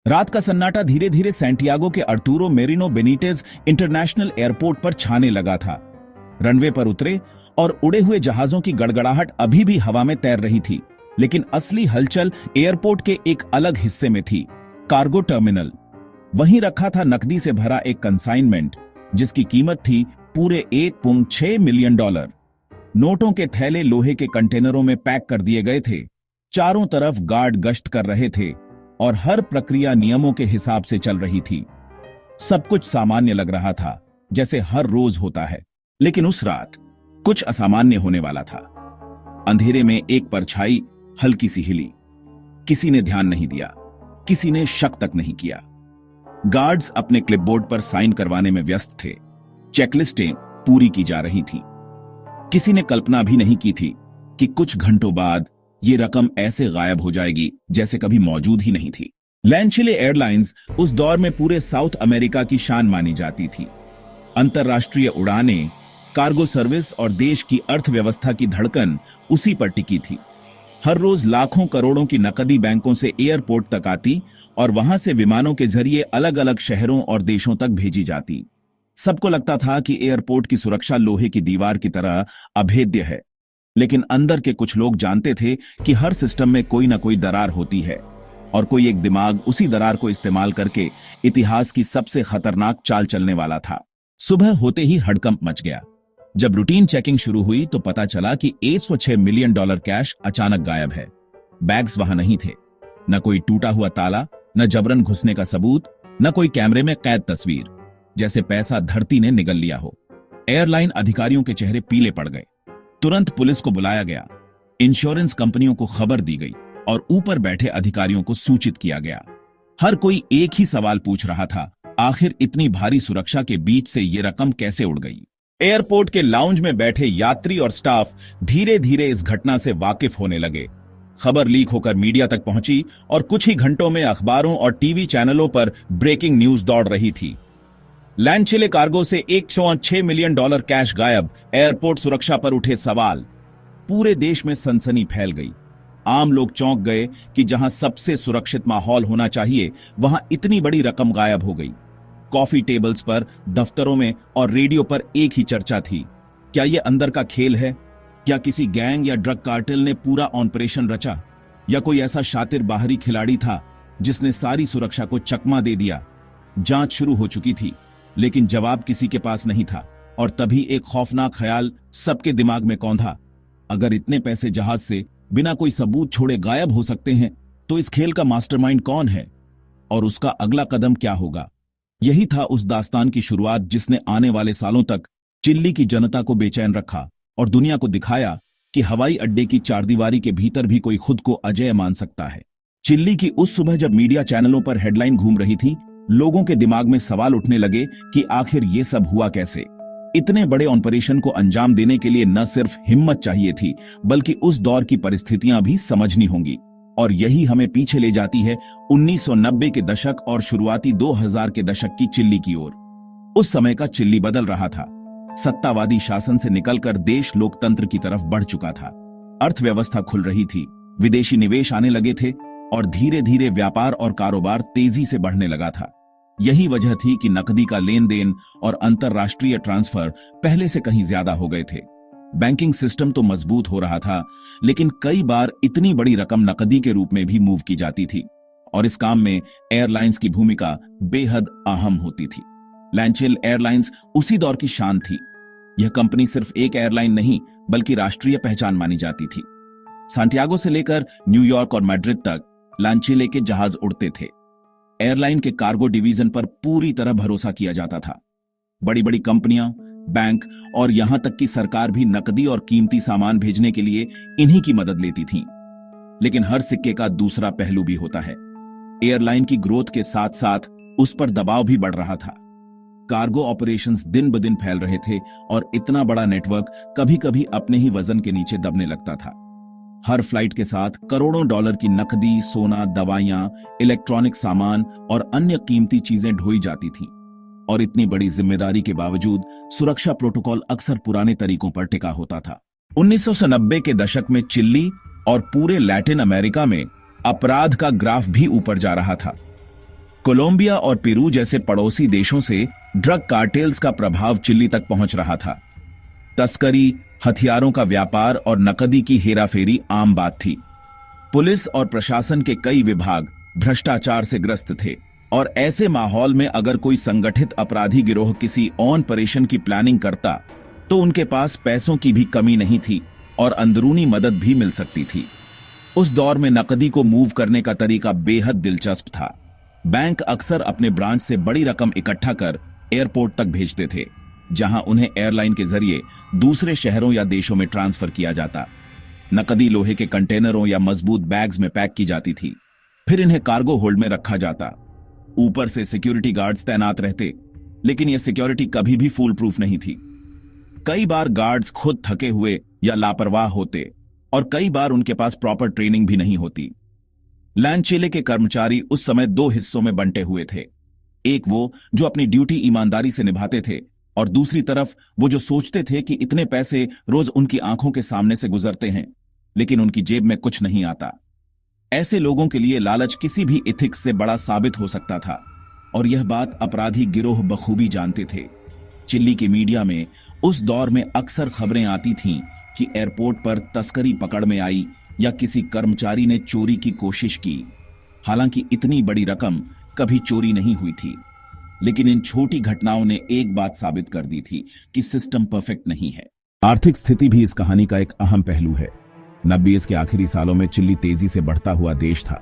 रात का सन्नाटा धीरे धीरे सैंटियागो के अर्तुरो मेरिनो बेनिटेज इंटरनेशनल एयरपोर्ट पर छाने लगा था। रनवे पर उतरे और उड़े हुए जहाजों की गड़गड़ाहट अभी भी हवा में तैर रही थी, लेकिन असली हलचल एयरपोर्ट के एक अलग हिस्से में थी, कार्गो टर्मिनल। वहीं रखा था नकदी से भरा एक कंसाइनमेंट, जिसकी कीमत थी पूरे $1.6 मिलियन। नोटों के थैले लोहे के कंटेनरों में पैक कर दिए गए थे। चारों तरफ गार्ड गश्त कर रहे थे और हर प्रक्रिया नियमों के हिसाब से चल रही थी। सब कुछ सामान्य लग रहा था, जैसे हर रोज होता है। लेकिन उस रात कुछ असामान्य होने वाला था। अंधेरे में एक परछाई हल्की सी हिली। किसी ने ध्यान नहीं दिया, किसी ने शक तक नहीं किया। गार्ड्स अपने क्लिपबोर्ड पर साइन करवाने में व्यस्त थे। चेकलिस्टें पूरी की जा रही थीं। किसी ने कल्पना भी नहीं की थी कि कुछ घंटों बाद ये रकम ऐसे गायब हो जाएगी जैसे कभी मौजूद ही नहीं थी। लैंचिले एयरलाइंस उस दौर में पूरे साउथ अमेरिका की शान मानी जाती थी। अंतर्राष्ट्रीय उड़ानें, कार्गो सर्विस और देश की अर्थव्यवस्था की धड़कन उसी पर टिकी थी। हर रोज लाखों करोड़ों की नकदी बैंकों से एयरपोर्ट तक आती और वहां से विमानों के जरिए अलग अलग शहरों और देशों तक भेजी जाती। सबको लगता था कि एयरपोर्ट की सुरक्षा लोहे की दीवार की तरह अभेद्य है, लेकिन अंदर के कुछ लोग जानते थे कि हर सिस्टम में कोई ना कोई दरार होती है और कोई एक दिमाग उसी दरार को इस्तेमाल करके इतिहास की सबसे खतरनाक चाल चलने वाला था। सुबह होते ही हड़कंप मच गया। जब रूटीन चेकिंग शुरू हुई तो पता चला कि $106 मिलियन कैश अचानक गायब है। बैग्स वहां नहीं थे, न कोई टूटा हुआ ताला, न जबरन घुसने का सबूत, न कोई कैमरे में कैद तस्वीर, जैसे पैसा धरती ने निगल लिया हो। एयरलाइन अधिकारियों के चेहरे पीले पड़ गए। तुरंत पुलिस को बुलाया गया, इंश्योरेंस कंपनियों को खबर दी गई और ऊपर बैठे अधिकारियों को सूचित किया गया। हर कोई एक ही सवाल पूछ रहा था, आखिर इतनी भारी सुरक्षा के बीच से ये रकम कैसे उड़ गई? एयरपोर्ट के लाउंज में बैठे यात्री और स्टाफ धीरे धीरे इस घटना से वाकिफ होने लगे। खबर लीक होकर मीडिया तक पहुंची और कुछ ही घंटों में अखबारों और टीवी चैनलों पर ब्रेकिंग न्यूज दौड़ रही थी। लैंचिले कार्गो से $106 मिलियन कैश गायब, एयरपोर्ट सुरक्षा पर उठे सवाल। पूरे देश में सनसनी फैल गई। आम लोग चौंक गए कि जहां सबसे सुरक्षित माहौल होना चाहिए, वहां इतनी बड़ी रकम गायब हो गई। कॉफी टेबल्स पर, दफ्तरों में और रेडियो पर एक ही चर्चा थी, क्या यह अंदर का खेल है? क्या किसी गैंग या ड्रग कार्टेल ने पूरा ऑपरेशन रचा, या कोई ऐसा शातिर बाहरी खिलाड़ी था जिसने सारी सुरक्षा को चकमा दे दिया? जांच शुरू हो चुकी थी, लेकिन जवाब किसी के पास नहीं था। और तभी एक खौफनाक ख्याल सबके दिमाग में कौंधा, अगर इतने पैसे जहाज से बिना कोई सबूत छोड़े गायब हो सकते हैं, तो इस खेल का मास्टरमाइंड कौन है और उसका अगला कदम क्या होगा? यही था उस दास्तान की शुरुआत जिसने आने वाले सालों तक चिल्ली की जनता को बेचैन रखा और दुनिया को दिखाया कि हवाई अड्डे की चारदीवारी के भीतर भी कोई खुद को अजेय मान सकता है। चिल्ली की उस सुबह जब मीडिया चैनलों पर हेडलाइन घूम रही थी, लोगों के दिमाग में सवाल उठने लगे कि आखिर ये सब हुआ कैसे? इतने बड़े ऑपरेशन को अंजाम देने के लिए न सिर्फ हिम्मत चाहिए थी, बल्कि उस दौर की परिस्थितियां भी समझनी होंगी। और यही हमें पीछे ले जाती है 1990 के दशक और शुरुआती 2000 के दशक की चिल्ली की ओर। उस समय का चिल्ली बदल रहा था। सत्तावादी शासन से निकलकर देश लोकतंत्र की तरफ बढ़ चुका था। अर्थव्यवस्था खुल रही थी, विदेशी निवेश आने लगे थे और धीरे धीरे व्यापार और कारोबार तेजी से बढ़ने लगा था। यही वजह थी कि नकदी का लेन देन और अंतर्राष्ट्रीय ट्रांसफर पहले से कहीं ज्यादा हो गए थे। बैंकिंग सिस्टम तो मजबूत हो रहा था, लेकिन कई बार इतनी बड़ी रकम नकदी के रूप में भी मूव की जाती थी और इस काम में एयरलाइंस की भूमिका बेहद अहम होती थी। लैंचिल एयरलाइंस उसी दौर की शान थी। यह कंपनी सिर्फ एक एयरलाइन नहीं, बल्कि राष्ट्रीय पहचान मानी जाती थी। सांटियागो से लेकर न्यूयॉर्क और मैड्रिड तक लैंचिले के जहाज उड़ते थे। एयरलाइन के कार्गो डिवीजन पर पूरी तरह भरोसा किया जाता था। बड़ी बड़ी कंपनियां, बैंक और यहां तक कि सरकार भी नकदी और कीमती सामान भेजने के लिए इन्हीं की मदद लेती थीं। लेकिन हर सिक्के का दूसरा पहलू भी होता है। एयरलाइन की ग्रोथ के साथ साथ उस पर दबाव भी बढ़ रहा था। कार्गो ऑपरेशंस दिन ब दिन फैल रहे थे और इतना बड़ा नेटवर्क कभी कभी अपने ही वजन के नीचे दबने लगता था। हर फ्लाइट के साथ करोड़ों डॉलर की नकदी, सोना, दवाइयां, इलेक्ट्रॉनिक सामान और अन्य कीमती चीजें ढोई जाती थीं। और इतनी बड़ी जिम्मेदारी के बावजूद सुरक्षा प्रोटोकॉल अक्सर पुराने तरीकों पर टिका होता था। 1990 के दशक में चिली और पूरे लैटिन अमेरिका में अपराध का ग्राफ भी ऊपर जा रहा था। कोलंबिया और पेरू जैसे पड़ोसी देशों से ड्रग कार्टेल्स का प्रभाव चिली तक पहुंच रहा था। तस्करी, हथियारों का व्यापार और नकदी की हेराफेरी आम बात थी। पुलिस और प्रशासन के कई विभाग भ्रष्टाचार से ग्रस्त थे और ऐसे माहौल में अगर कोई संगठित अपराधी गिरोह किसी ऑपरेशन की प्लानिंग करता तो उनके पास पैसों की भी कमी नहीं थी और अंदरूनी मदद भी मिल सकती थी। उस दौर में नकदी को मूव करने का तरीका बेहद दिलचस्प था। बैंक अक्सर अपने ब्रांच से बड़ी रकम इकट्ठा कर एयरपोर्ट तक भेजते थे, जहां उन्हें एयरलाइन के जरिए दूसरे शहरों या देशों में ट्रांसफर किया जाता। नकदी लोहे के कंटेनरों या मजबूत बैग्स में पैक की जाती थी, फिर इन्हें कार्गो होल्ड में रखा जाता। ऊपर से सिक्योरिटी गार्ड्स तैनात रहते, लेकिन यह सिक्योरिटी कभी भी फूल प्रूफ नहीं थी। कई बार गार्ड्स खुद थके हुए या लापरवाह होते और कई बार उनके पास प्रॉपर ट्रेनिंग भी नहीं होती। लैंडचेले के कर्मचारी उस समय दो हिस्सों में बंटे हुए थे। एक वो जो अपनी ड्यूटी ईमानदारी से निभाते थे और दूसरी तरफ वो जो सोचते थे कि इतने पैसे रोज उनकी आंखों के सामने से गुजरते हैं, लेकिन उनकी जेब में कुछ नहीं आता। ऐसे लोगों के लिए लालच किसी भी इथिक्स से बड़ा साबित हो सकता था और यह बात अपराधी गिरोह बखूबी जानते थे। चिली के मीडिया में उस दौर में अक्सर खबरें आती थीं कि एयरपोर्ट पर तस्करी पकड़ में आई या किसी कर्मचारी ने चोरी की कोशिश की। हालांकि इतनी बड़ी रकम कभी चोरी नहीं हुई थी, लेकिन इन छोटी घटनाओं ने एक बात साबित कर दी थी कि सिस्टम परफेक्ट नहीं है। आर्थिक स्थिति भी इस कहानी का एक अहम पहलू है। 90s के आखिरी सालों में चिली तेजी से बढ़ता हुआ देश था,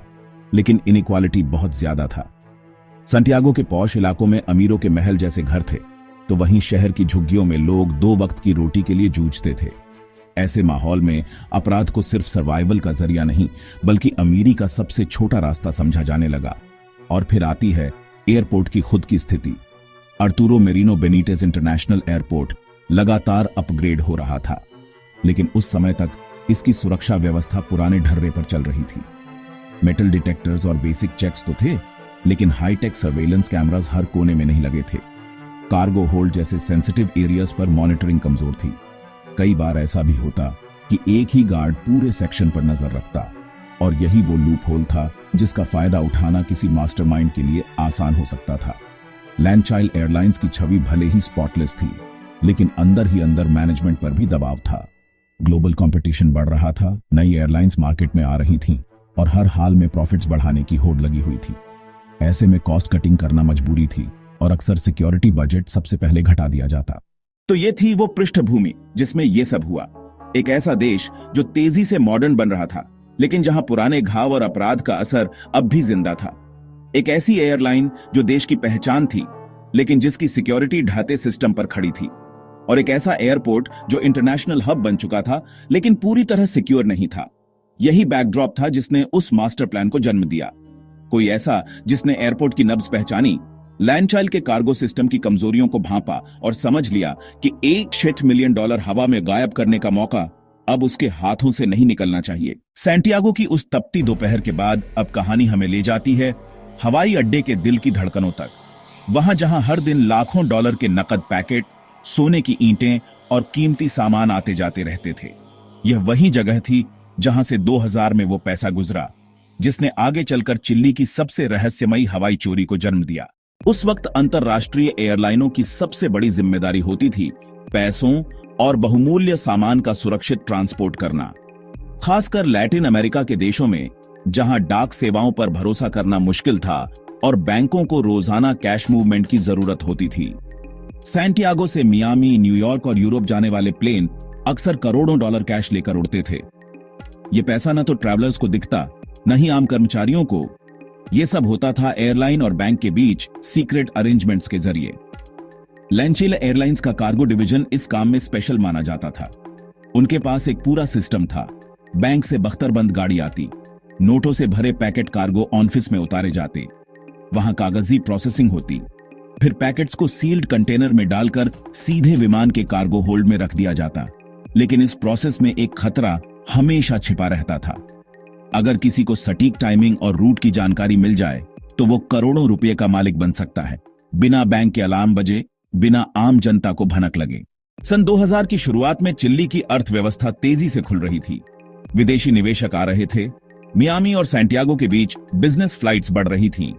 लेकिन इनइक्वालिटी बहुत ज्यादा था। संटियागो के पॉश इलाकों में अमीरों के महल जैसे घर थे, तो वहीं शहर की झुग्गियों में लोग 2 वक्त की रोटी के लिए जूझते थे। ऐसे माहौल में अपराध को सिर्फ सर्वाइवल का जरिया नहीं, बल्कि अमीरी का सबसे छोटा रास्ता समझा जाने लगा। और फिर आती है एयरपोर्ट की खुद की स्थिति। अर्तुरो मेरिनो बेनिटेज इंटरनेशनल एयरपोर्ट लगातार अपग्रेड हो रहा था, लेकिन उस समय तक इसकी सुरक्षा व्यवस्था पुराने ढर्रे पर चल रही थी। मेटल डिटेक्टर्स और बेसिक चेक्स तो थे, लेकिन हाईटेक सर्वेलेंस कैमरास हर कोने में नहीं लगे थे। कार्गो होल्ड जैसे सेंसिटिव एरियाज पर मॉनिटरिंग कमजोर थी। कई बार ऐसा भी होता कि एक ही गार्ड पूरे सेक्शन पर नजर रखता, और यही वो लूप होल था जिसका फायदा उठाना किसी मास्टरमाइंड के लिए आसान हो सकता था। लैंडचाइल्ड एयरलाइंस की छवि भले ही स्पॉटलेस थी, लेकिन अंदर ही अंदर मैनेजमेंट पर भी दबाव था। ग्लोबल कंपटीशन बढ़ रहा था, नई एयरलाइंस मार्केट में आ रही थीं और हर हाल में प्रॉफिट्स बढ़ाने की होड़ लगी हुई थी। ऐसे में कॉस्ट कटिंग करना मजबूरी थी और अक्सर सिक्योरिटी बजट सबसे पहले घटा दिया जाता। तो ये थी वो पृष्ठभूमि जिसमें ये सब हुआ। एक ऐसा देश जो तेजी से मॉडर्न बन रहा था, लेकिन जहां पुराने घाव और अपराध का असर अब भी जिंदा था। एक ऐसी एयरलाइन जो देश की पहचान थी, लेकिन जिसकी सिक्योरिटी ढाते सिस्टम पर खड़ी थी। और एक ऐसा एयरपोर्ट जो इंटरनेशनल हब बन चुका था, लेकिन पूरी तरह सिक्योर नहीं था। यही बैकड्रॉप था जिसने उस मास्टर प्लान को जन्म दिया। कोई ऐसा जिसने एयरपोर्ट की नब्ज पहचानी, लैंडचाइल्ड के कार्गो सिस्टम की कमजोरियों को भांपा और समझ लिया कि $1 मिलियन हवा में गायब करने का मौका अब उसके हाथों से नहीं निकलना चाहिए। सैंटियागो की उस तपती दोपहर के बाद अब कहानी हमें ले जाती है हवाई अड्डे के दिल की धड़कनों तक। वहां जहां हर दिन लाखों डॉलर के नकद पैकेट, सोने की ईंटें और कीमती सामान आते जाते रहते थे। यह वही जगह थी जहां से 2000 में वो पैसा गुजरा जिसने आगे चलकर चिली की सबसे रहस्यमयी हवाई चोरी को जन्म दिया। उस वक्त अंतरराष्ट्रीय एयरलाइनों की सबसे बड़ी जिम्मेदारी होती थी पैसों और बहुमूल्य सामान का सुरक्षित ट्रांसपोर्ट करना, खासकर लैटिन अमेरिका के देशों में जहां डाक सेवाओं पर भरोसा करना मुश्किल था और बैंकों को रोजाना कैश मूवमेंट की जरूरत होती थी। सैंटियागो से मियामी, न्यूयॉर्क और यूरोप जाने वाले प्लेन अक्सर करोड़ों डॉलर कैश लेकर उड़ते थे। ये पैसा न तो ट्रैवलर्स को दिखता, न ही आम कर्मचारियों को। यह सब होता था एयरलाइन और बैंक के बीच सीक्रेट अरेंजमेंट्स के जरिए। लैंडचेले एयरलाइंस का कार्गो डिवीजन इस काम में स्पेशल माना जाता था। उनके पास एक पूरा सिस्टम था। बैंक से बख्तरबंद गाड़ी आती, नोटों से भरे पैकेट कार्गो ऑफिस में उतारे जाते, वहां कागजी प्रोसेसिंग होती, फिर पैकेट्स को सील्ड कंटेनर में डालकर सीधे विमान के कार्गो होल्ड में रख दिया जाता। लेकिन इस प्रोसेस में एक खतरा हमेशा छिपा रहता था। अगर किसी को सटीक टाइमिंग और रूट की जानकारी मिल जाए तो वो करोड़ों रुपए का मालिक बन सकता है, बिना बैंक के अलार्म बजे, बिना आम जनता को भनक लगे। सन 2000 की शुरुआत में चिली की अर्थव्यवस्था तेजी से खुल रही थी। विदेशी निवेशक आ रहे थे, मियामी और सैंटियागो के बीच बिजनेस फ्लाइट्स बढ़ रही थीं।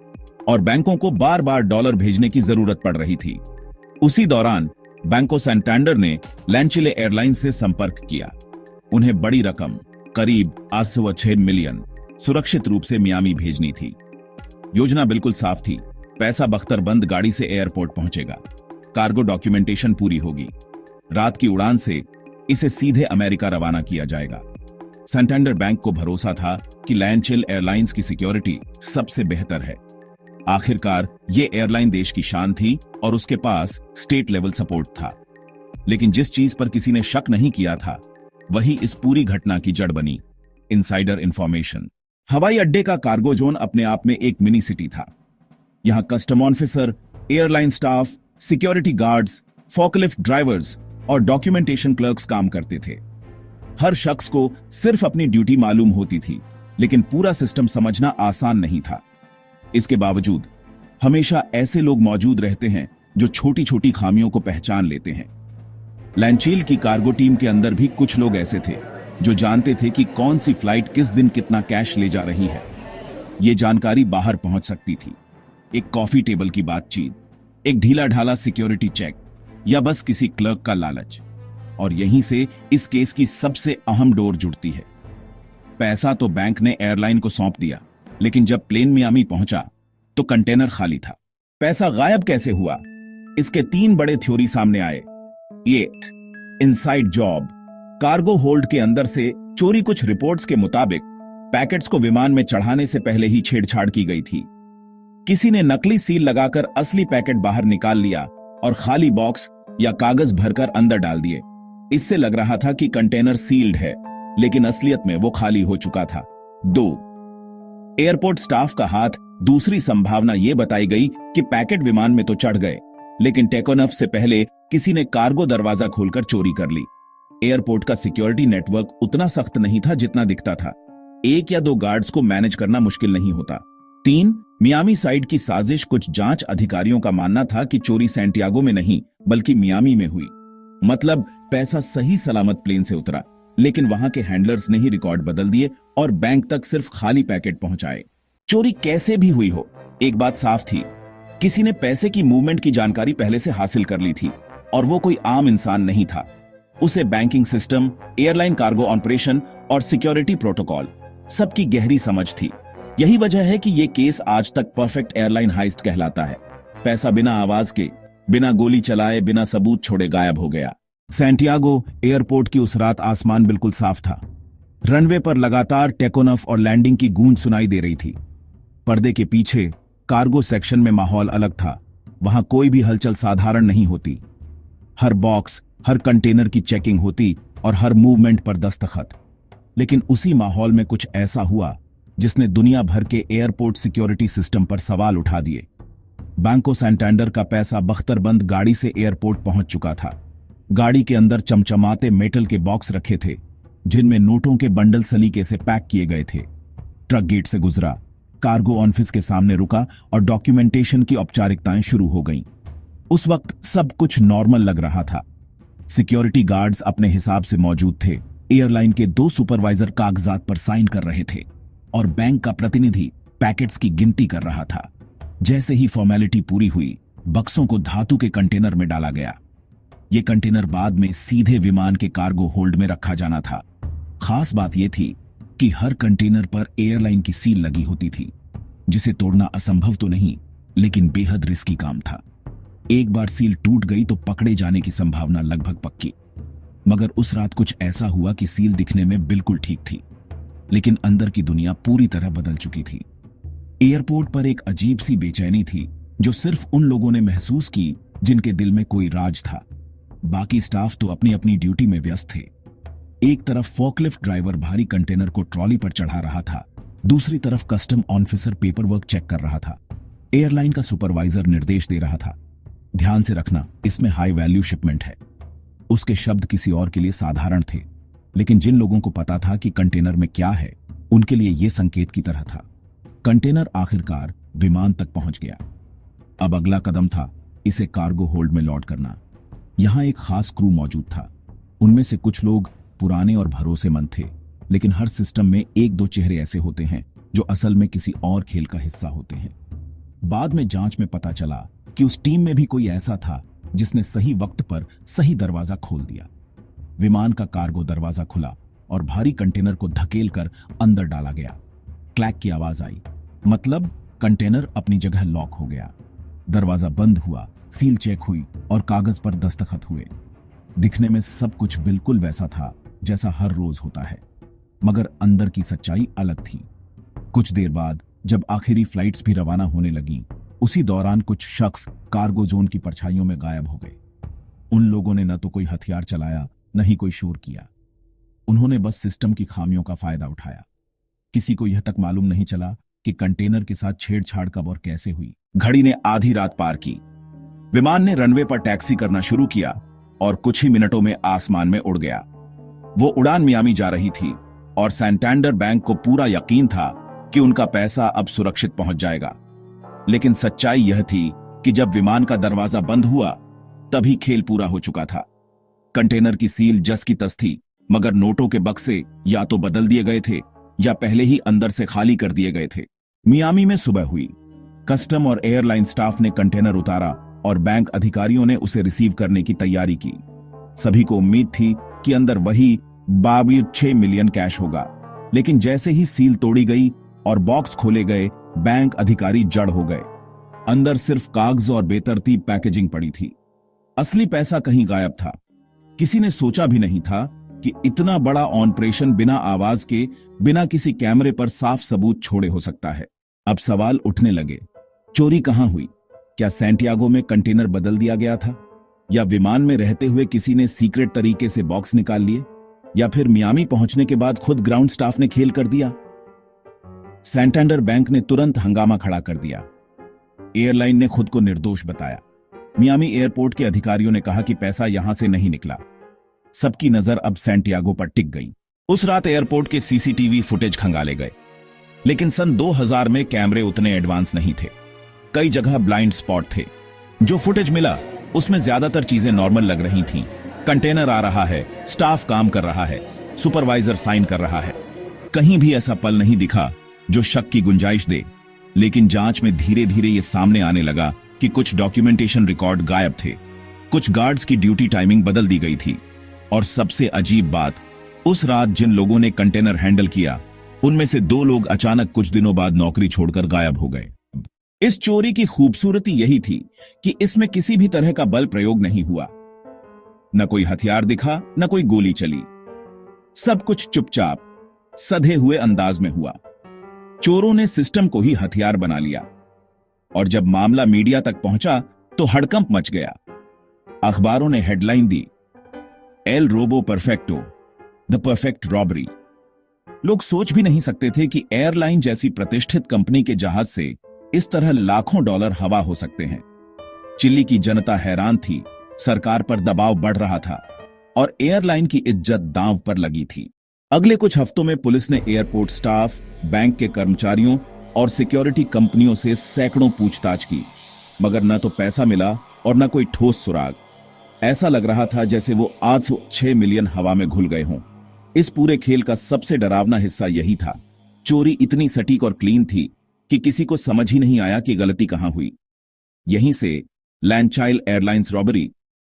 और बैंकों को बार बार डॉलर भेजने की जरूरत पड़ रही थी। उसी दौरान बैंको सैंटेंडर ने लैंचिले एयरलाइंस से संपर्क किया। उन्हें बड़ी रकम, करीब 806 मिलियन, सुरक्षित रूप से मियामी भेजनी थी। योजना बिल्कुल साफ थी। पैसा बख्तरबंद गाड़ी से एयरपोर्ट पहुंचेगा, कार्गो डॉक्यूमेंटेशन पूरी होगी, रात की उड़ान से इसे सीधे अमेरिका रवाना किया जाएगा। सैंटेंडर बैंक को भरोसा था कि लैंचिल एयरलाइंस की सिक्योरिटी सबसे बेहतर है। आखिरकार ये एयरलाइन देश की शान थी और उसके पास स्टेट लेवल सपोर्ट था। लेकिन जिस चीज पर किसी ने शक नहीं किया था वही इस पूरी घटना की जड़ बनी, इनसाइडर इंफॉर्मेशन। हवाई अड्डे का कार्गो जोन अपने आप में एक मिनी सिटी था। यहां custom officer, airline staff, security guards, forklift drivers और डॉक्यूमेंटेशन क्लर्क्स काम करते थे। हर शख्स को सिर्फ अपनी ड्यूटी मालूम होती थी, लेकिन पूरा सिस्टम समझना आसान नहीं था। इसके बावजूद हमेशा ऐसे लोग मौजूद रहते हैं जो छोटी छोटी खामियों को पहचान लेते हैं। लैंचिल की कार्गो टीम के अंदर भी कुछ लोग ऐसे थे जो जानते थे कि कौन सी फ्लाइट किस दिन कितना कैश ले जा रही है। यह जानकारी बाहर पहुंच सकती थी। एक कॉफी टेबल की बातचीत, एक ढीला ढाला सिक्योरिटी चेक या बस किसी क्लर्क का लालच। और यहीं से इस केस की सबसे अहम डोर जुड़ती है। पैसा तो बैंक ने एयरलाइन को सौंप दिया, लेकिन जब प्लेन मियामी पहुंचा तो कंटेनर खाली था। पैसा गायब कैसे हुआ? इसके 3 बड़े थ्योरी सामने आए। एक, इनसाइड जॉब। कार्गो होल्ड के अंदर से चोरी। कुछ रिपोर्ट्स के मुताबिक पैकेट्स को विमान में चढ़ाने से पहले ही छेड़छाड़ की गई थी। किसी ने नकली सील लगाकर असली पैकेट बाहर निकाल लिया और खाली बॉक्स या कागज भरकर अंदर डाल दिए। इससे लग रहा था कि कंटेनर सील्ड है, लेकिन असलियत में वो खाली हो चुका था। 2, एयरपोर्ट स्टाफ का हाथ। दूसरी संभावना यह बताई गई कि पैकेट विमान में तो चढ़ गए, लेकिन टेकोनफ से पहले किसी ने कार्गो दरवाजा खोलकर चोरी कर ली। एयरपोर्ट का सिक्योरिटी नेटवर्क उतना सख्त नहीं था जितना दिखता था। 1 या 2 गार्ड्स को मैनेज करना मुश्किल नहीं होता। 3, मियामी साइड की साजिश। कुछ जांच अधिकारियों का मानना था कि चोरी सैंटियागो में नहीं बल्कि मियामी में हुई। मतलब पैसा सही सलामत प्लेन से उतरा, लेकिन वहां के हैंडलर्स ने ही रिकॉर्ड बदल दिए और बैंक तक सिर्फ खाली पैकेट पहुंचाए। चोरी कैसे भी हुई हो, एक बात साफ थी, किसी ने पैसे की मूवमेंट की जानकारी पहले से हासिल कर ली थी और वो कोई आम इंसान नहीं था। उसे banking system, airline cargo operation और सिक्योरिटी प्रोटोकॉल सबकी गहरी समझ थी। यही वजह है कि यह केस आज तक परफेक्ट एयरलाइन हाइस्ट कहलाता है। पैसा बिना आवाज के, बिना गोली चलाए, बिना सबूत छोड़े गायब हो गया। सैंटियागो एयरपोर्ट की उस रात आसमान बिल्कुल साफ था। रनवे पर लगातार टेकोनफ और लैंडिंग की गूंज सुनाई दे रही थी। पर्दे के पीछे कार्गो सेक्शन में माहौल अलग था। वहां कोई भी हलचल साधारण नहीं होती। हर बॉक्स, हर कंटेनर की चेकिंग होती और हर मूवमेंट पर दस्तखत। लेकिन उसी माहौल में कुछ ऐसा हुआ जिसने दुनिया भर के एयरपोर्ट सिक्योरिटी सिस्टम पर सवाल उठा दिए। बैंको सैंटेंडर का पैसा बख्तरबंद गाड़ी से एयरपोर्ट पहुंच चुका था। गाड़ी के अंदर चमचमाते मेटल के बॉक्स रखे थे जिनमें नोटों के बंडल सलीके से पैक किए गए थे। ट्रक गेट से गुजरा, कार्गो ऑफिस के सामने रुका और डॉक्यूमेंटेशन की औपचारिकताएं शुरू हो गईं। उस वक्त सब कुछ नॉर्मल लग रहा था। सिक्योरिटी गार्ड्स अपने हिसाब से मौजूद थे। एयरलाइन के 2 सुपरवाइजर कागजात पर साइन कर रहे थे और बैंक का प्रतिनिधि पैकेट्स की गिनती कर रहा था। जैसे ही फॉर्मेलिटी पूरी हुई, बक्सों को धातु के कंटेनर में डाला गया। ये कंटेनर बाद में सीधे विमान के कार्गो होल्ड में रखा जाना था। खास बात यह थी कि हर कंटेनर पर एयरलाइन की सील लगी होती थी, जिसे तोड़ना असंभव तो नहीं, लेकिन बेहद रिस्की काम था। एक बार सील टूट गई तो पकड़े जाने की संभावना लगभग पक्की। मगर उस रात कुछ ऐसा हुआ कि सील दिखने में बिल्कुल ठीक थी, लेकिन अंदर की दुनिया पूरी तरह बदल चुकी थी। एयरपोर्ट पर एक अजीब सी बेचैनी थी जो सिर्फ उन लोगों ने महसूस की जिनके दिल में कोई राज था। बाकी स्टाफ तो अपनी अपनी ड्यूटी में व्यस्त थे। एक तरफ फोकलिफ्ट ड्राइवर भारी कंटेनर को ट्रॉली पर चढ़ा रहा था, दूसरी तरफ custom officer paper work check कर रहा था। एयरलाइन का सुपरवाइजर निर्देश दे रहा था, ध्यान से रखना, इसमें हाई वैल्यू शिपमेंट है। उसके शब्द किसी और के लिए साधारण थे, लेकिन जिन लोगों को पता था कि कंटेनर में क्या है, उनके लिए यह संकेत की तरह था। कंटेनर आखिरकार विमान तक पहुंच गया। अब अगला कदम था इसे कार्गो होल्ड में लोड करना। यहां एक खास क्रू मौजूद था। उनमें से कुछ लोग पुराने और भरोसेमंद थे, लेकिन हर सिस्टम में 1-2 चेहरे ऐसे होते हैं जो असल में किसी और खेल का हिस्सा होते हैं। बाद में जांच में पता चला कि उस टीम में भी कोई ऐसा था जिसने सही वक्त पर सही दरवाजा खोल दिया। विमान का कार्गो दरवाजा खुला और भारी कंटेनर को धकेल कर अंदर डाला गया। क्लैक की आवाज आई, मतलब कंटेनर अपनी जगह लॉक हो गया। दरवाजा बंद हुआ, सील चेक हुई और कागज पर दस्तखत हुए। दिखने में सब कुछ बिल्कुल वैसा था जैसा हर रोज होता है, मगर अंदर की सच्चाई अलग थी। कुछ देर बाद जब आखिरी फ्लाइट्स भी रवाना होने लगी, उसी दौरान कुछ शख्स कार्गो जोन की परछाइयों में गायब हो गए। उन लोगों ने न तो कोई हथियार चलाया, न ही कोई शोर किया। उन्होंने बस सिस्टम की खामियों का फायदा उठाया। किसी को यह तक मालूम नहीं चला कि कंटेनर के साथ छेड़छाड़ कब और कैसे हुई। घड़ी ने आधी रात पार की। विमान ने रनवे पर टैक्सी करना शुरू किया और कुछ ही मिनटों में आसमान में उड़ गया। वो उड़ान मियामी जा रही थी और सैंटेंडर बैंक को पूरा यकीन था कि उनका पैसा अब सुरक्षित पहुंच जाएगा। लेकिन सच्चाई यह थी कि जब विमान का दरवाजा बंद हुआ, तभी खेल पूरा हो चुका था। कंटेनर की सील जस की तस थी, मगर नोटों के बक्से या तो बदल दिए गए थे या पहले ही अंदर से खाली कर दिए गए थे। मियामी में सुबह हुई। कस्टम और एयरलाइन स्टाफ ने कंटेनर उतारा और बैंक अधिकारियों ने उसे रिसीव करने की तैयारी की। सभी को उम्मीद थी कि अंदर वही 6 मिलियन कैश होगा, लेकिन जैसे ही सील तोड़ी गई और बॉक्स खोले गए, बैंक अधिकारी जड़ हो गए। अंदर सिर्फ कागज और बेतरतीब पैकेजिंग पड़ी थी। असली पैसा कहीं गायब था। किसी ने सोचा भी नहीं था कि इतना बड़ा ऑपरेशन बिना आवाज के, बिना किसी कैमरे पर साफ सबूत छोड़े हो सकता है। अब सवाल उठने लगे, चोरी कहां हुई? क्या सैंटियागो में कंटेनर बदल दिया गया था, या विमान में रहते हुए किसी ने सीक्रेट तरीके से बॉक्स निकाल लिए, या फिर मियामी पहुंचने के बाद खुद ग्राउंड स्टाफ ने खेल कर दिया? सैंटेंडर बैंक ने तुरंत हंगामा खड़ा कर दिया। एयरलाइन ने खुद को निर्दोष बताया। मियामी एयरपोर्ट के अधिकारियों ने कहा कि पैसा यहां से नहीं निकला। सबकी नजर अब सैंटियागो पर टिक गई। उस रात एयरपोर्ट के सीसीटीवी फुटेज खंगाले गए, लेकिन सन 2000 में कैमरे उतने एडवांस नहीं थे। कई जगह ब्लाइंड स्पॉट थे। जो फुटेज मिला उसमें ज्यादातर चीजें नॉर्मल लग रही थीं। कंटेनर आ रहा है, स्टाफ काम कर रहा है, सुपरवाइजर साइन कर रहा है। कहीं भी ऐसा पल नहीं दिखा जो शक की गुंजाइश दे। लेकिन जांच में धीरे धीरे यह सामने आने लगा कि कुछ डॉक्यूमेंटेशन रिकॉर्ड गायब थे, कुछ गार्ड्स की ड्यूटी टाइमिंग बदल दी गई थी, और सबसे अजीब बात, उस रात जिन लोगों ने कंटेनर हैंडल किया, उनमें से 2 लोग अचानक कुछ दिनों बाद नौकरी छोड़कर गायब हो गए। इस चोरी की खूबसूरती यही थी कि इसमें किसी भी तरह का बल प्रयोग नहीं हुआ। न कोई हथियार दिखा, न कोई गोली चली। सब कुछ चुपचाप, सधे हुए अंदाज में हुआ। चोरों ने सिस्टम को ही हथियार बना लिया, और जब मामला मीडिया तक पहुंचा तो हड़कंप मच गया। अखबारों ने हेडलाइन दी, El Robo Perfecto, the perfect robbery. लोग सोच भी नहीं सकते थे कि एयरलाइन जैसी प्रतिष्ठित कंपनी के जहाज से इस तरह लाखों डॉलर हवा हो सकते हैं। चिली की जनता हैरान थी, सरकार पर दबाव बढ़ रहा था और एयरलाइन की इज्जत दांव पर लगी थी। अगले कुछ हफ्तों में पुलिस ने एयरपोर्ट स्टाफ, बैंक के कर्मचारियों और सिक्योरिटी कंपनियों से सैकड़ों पूछताछ की, मगर न तो पैसा मिला और न कोई ठोस सुराग। ऐसा लग रहा था जैसे वो 6 मिलियन हवा में घुल गए हों। इस पूरे खेल का सबसे डरावना हिस्सा यही था, चोरी इतनी सटीक और क्लीन थी कि किसी को समझ ही नहीं आया कि गलती कहां हुई। यहीं से लैंडचाइल्ड एयरलाइंस रॉबरी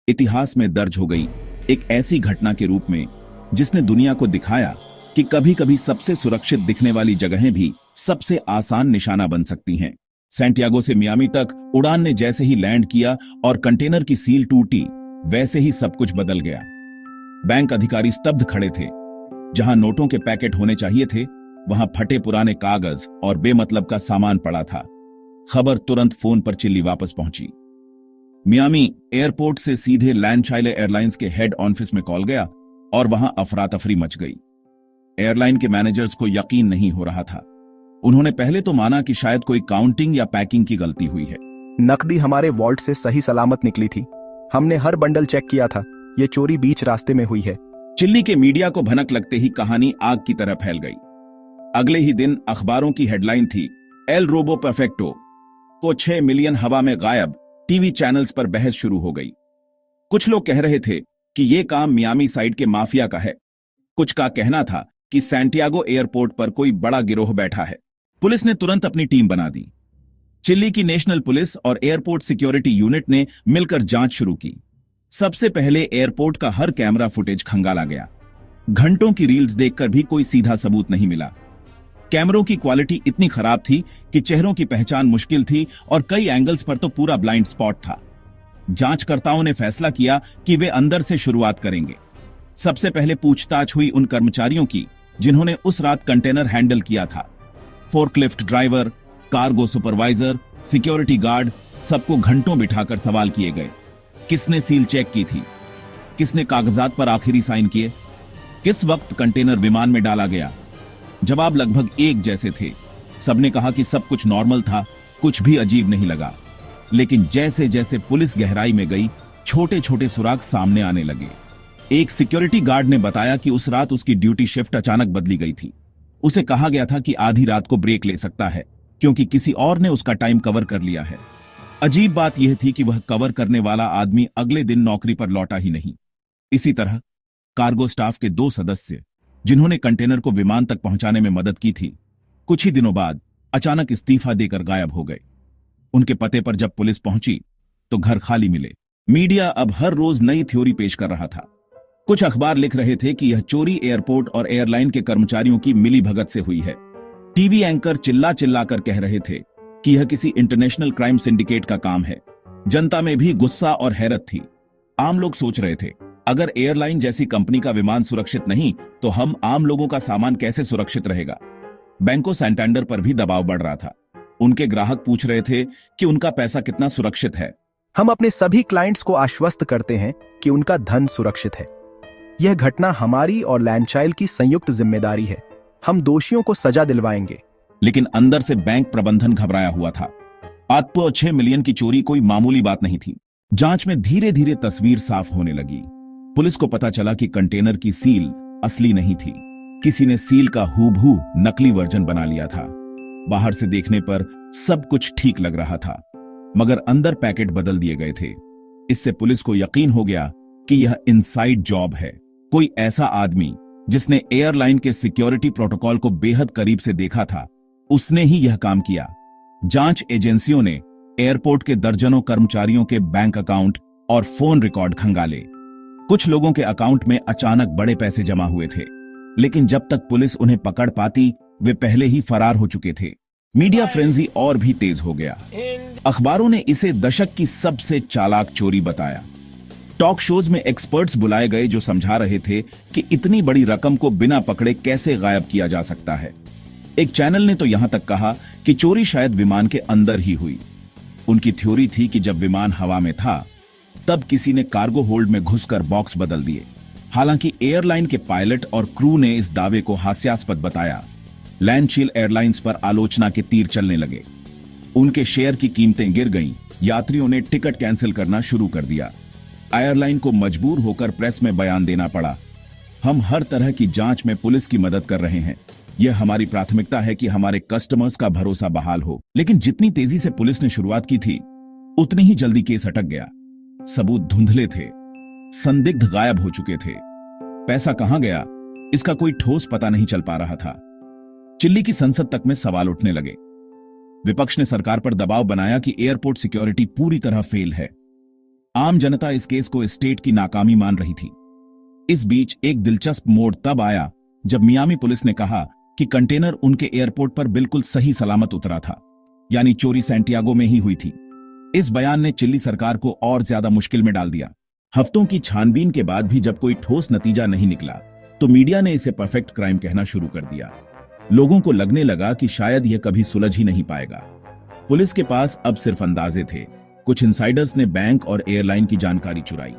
इतिहास में दर्ज हो गई, एक ऐसी घटना के रूप में जिसने दुनिया को दिखाया कि कभी-कभी सबसे सुरक्षित दिखने वाली जगहें भी सबसे आसान निशाना बन सकती हैं। सैंटियागो से मियामी तक उड़ान ने जैसे ही लैंड किया और कंटेनर की सील टूटी, वैसे ही सब कुछ बदल गया। बैंक अधिकारी स्तब्ध खड़े थे। जहां नोटों के पैकेट होने चाहिए थे, वहां फटे पुराने कागज और बेमतलब का सामान पड़ा था। खबर तुरंत फोन पर चिल्ली वापस पहुंची। मियामी एयरपोर्ट से सीधे लैंडचाइल्ड एयरलाइंस के हेड ऑफिस में कॉल गया और वहां अफरा तफरी मच गई। एयरलाइन के मैनेजर्स को यकीन नहीं हो रहा था। उन्होंने पहले तो माना कि शायद कोई काउंटिंग या पैकिंग की गलती हुई है। नकदी हमारे वॉल्ट से सही सलामत निकली थी। हमने हर बंडल चेक किया था। ये चोरी बीच रास्ते में हुई है। चिल्ली के मीडिया को भनक लगते ही कहानी आग की तरह फैल गई। अगले ही दिन अखबारों की हेडलाइन थी, एल रोबो परफेक्टो को 6 मिलियन हवा में गायब। टीवी चैनल्स पर बहस शुरू हो गई। कुछ लोग कह रहे थे कि यह काम मियामी साइड के माफिया का है। कुछ का कहना था कि सैंटियागो एयरपोर्ट पर कोई बड़ा गिरोह बैठा है। पुलिस ने तुरंत अपनी टीम बना दी। चिली की नेशनल पुलिस और एयरपोर्ट सिक्योरिटी यूनिट ने मिलकर जांच शुरू की। सबसे पहले एयरपोर्ट का हर कैमरा फुटेज खंगाला गया। घंटों की रील्स देखकर भी कोई सीधा सबूत नहीं मिला। कैमरों की क्वालिटी इतनी खराब थी कि चेहरों की पहचान मुश्किल थी और कई एंगल्स पर तो पूरा ब्लाइंड स्पॉट था। जांचकर्ताओं ने फैसला किया कि वे अंदर से शुरुआत करेंगे। सबसे पहले पूछताछ हुई उन कर्मचारियों की जिन्होंने उस रात कंटेनर हैंडल किया था। Forklift driver, cargo supervisor, security guard, सबको घंटों बिठाकर सवाल किए गए। किसने सील चेक की थी? किसने कागजात पर आखिरी साइन किए? किस वक्त कंटेनर विमान में डाला गया? जवाब लगभग एक जैसे थे। सबने कहा कि सब कुछ नॉर्मल था, कुछ भी अजीब नहीं लगा। लेकिन जैसे जैसे पुलिस गहराई में गई, छोटे छोटे सुराग सामने आने लगे। एक सिक्योरिटी गार्ड ने बताया कि उस रात उसकी ड्यूटी शिफ्ट अचानक बदली गई थी। उसे कहा गया था कि आधी रात को ब्रेक ले सकता है क्योंकि किसी और ने उसका टाइम कवर कर लिया है। अजीब बात यह थी कि वह कवर करने वाला आदमी अगले दिन नौकरी पर लौटा ही नहीं। इसी तरह कार्गो स्टाफ के 2 सदस्य जिन्होंने कंटेनर को विमान तक पहुंचाने में मदद की थी, कुछ ही दिनों बाद अचानक इस्तीफा देकर गायब हो गए। उनके पते पर जब पुलिस पहुंची तो घर खाली मिले। मीडिया अब हर रोज नई थ्योरी पेश कर रहा था। कुछ अखबार लिख रहे थे कि यह चोरी एयरपोर्ट और एयरलाइन के कर्मचारियों की मिलीभगत से हुई है। टीवी एंकर चिल्ला चिल्लाकर कह रहे थे कि यह किसी इंटरनेशनल क्राइम सिंडिकेट का काम है। जनता में भी गुस्सा और हैरत थी। आम लोग सोच रहे थे, अगर एयरलाइन जैसी कंपनी का विमान सुरक्षित नहीं तो हम आम लोगों का सामान कैसे सुरक्षित रहेगा? बैंको सैंटेंडर पर भी दबाव बढ़ रहा था। उनके ग्राहक पूछ रहे थे कि उनका पैसा कितना सुरक्षित है। हम अपने सभी क्लाइंट्स को आश्वस्त करते हैं कि उनका धन सुरक्षित है। यह घटना हमारी और लैंडचाइल्ड की संयुक्त जिम्मेदारी है। हम दोषियों को सजा दिलवाएंगे। लेकिन अंदर से बैंक प्रबंधन घबराया हुआ था। 8.6 मिलियन की चोरी कोई मामूली बात नहीं थी। जांच में धीरे धीरे तस्वीर साफ होने लगी। पुलिस को पता चला कि कंटेनर की सील असली नहीं थी। किसी ने सील का हूबहू नकली वर्जन बना लिया था। बाहर से देखने पर सब कुछ ठीक लग रहा था, मगर अंदर पैकेट बदल दिए गए थे। इससे पुलिस को यकीन हो गया कि यह इनसाइड जॉब है। कोई ऐसा आदमी जिसने एयरलाइन के सिक्योरिटी प्रोटोकॉल को बेहद करीब से देखा था, उसने ही यह काम किया। जांच एजेंसियों ने एयरपोर्ट के दर्जनों कर्मचारियों के बैंक अकाउंट और फोन रिकॉर्ड खंगाले। कुछ लोगों के अकाउंट में अचानक बड़े पैसे जमा हुए थे, लेकिन जब तक पुलिस उन्हें पकड़ पाती वे पहले ही फरार हो चुके थे। मीडिया फ्रेंजी और भी तेज हो गया। अखबारों ने इसे दशक की सबसे चालाक चोरी बताया। टॉक शोज में एक्सपर्ट्स बुलाए गए जो समझा रहे थे कि इतनी बड़ी रकम को बिना पकड़े कैसे गायब किया जा सकता है। एक चैनल ने तो यहां तक कहा कि चोरी शायद विमान के अंदर ही हुई। उनकी थ्योरी थी कि जब विमान हवा में था तब किसी ने कार्गो होल्ड में घुसकर बॉक्स बदल दिए। हालांकि एयरलाइन के पायलट और क्रू ने इस दावे को हास्यास्पद बताया। लैंडचिल एयरलाइंस पर आलोचना के तीर चलने लगे। उनके शेयर की कीमतें गिर गईं। यात्रियों ने टिकट कैंसिल करना शुरू कर दिया। एयरलाइन को मजबूर होकर प्रेस में बयान देना पड़ा। हम हर तरह की जांच में पुलिस की मदद कर रहे हैं। यह हमारी प्राथमिकता है कि हमारे कस्टमर्स का भरोसा बहाल हो। लेकिन जितनी तेजी से पुलिस ने शुरुआत की थी, उतनी ही जल्दी केस अटक गया। सबूत धुंधले थे, संदिग्ध गायब हो चुके थे। पैसा कहां गया, इसका कोई ठोस पता नहीं चल पा रहा था। चिल्ली की संसद तक में सवाल उठने लगे। विपक्ष ने सरकार पर दबाव बनाया कि एयरपोर्ट सिक्योरिटी पूरी तरह फेल है। आम जनता इस केस को स्टेट की नाकामी मान रही थी। इस बीच एक दिलचस्प मोड़ तब आया जब मियामी पुलिस ने कहा कि कंटेनर उनके एयरपोर्ट पर बिल्कुल सही सलामत उतरा था, यानी चोरी सैंटियागो में ही हुई थी। इस बयान ने चिल्ली सरकार को और ज्यादा मुश्किल में डाल दिया। हफ्तों की छानबीन के बाद भी जब कोई ठोस नतीजा नहीं निकला तो मीडिया ने इसे परफेक्ट क्राइम कहना शुरू कर दिया। लोगों को लगने लगा कि शायद यह कभी सुलझ ही नहीं पाएगा। पुलिस के पास अब सिर्फ अंदाजे थे। कुछ इनसाइडर्स ने बैंक और एयरलाइन की जानकारी चुराई।